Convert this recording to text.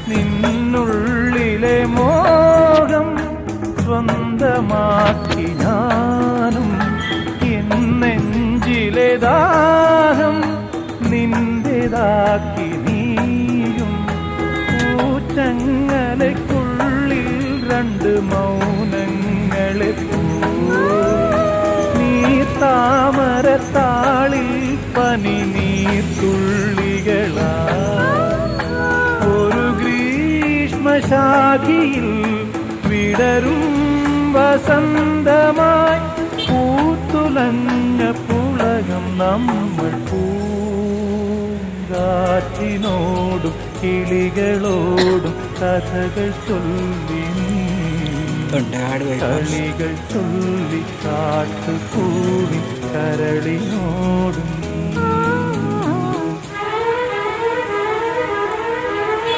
നിന്നുള്ളിലെ മോഹം സ്വന്തമാക്കി ഞാനും എന്നെഞ്ചിലെ ദാഹം നിന്റേതാക്കി നീയും പൂച്ചങ്ങലയ്ക്കുള്ളിൽ രണ്ട് മൗനങ്ങളെ നീ താമരത്താളിൽ പനി നീർത്തുള്ളികളാ ഒരു ഗ്രീഷ്മശാഖിയിൽ വിടരും വസന്തമായി പൂത്തുലഞ്ഞ പുളകം നമ്മൾ പൂങ്കാറ്റിനോടും കിളികളോടും കഥകൾ ചൊല്ലി കളികൾ ചൊല്ലി കാട്ടുകൂടി കരളിനോടും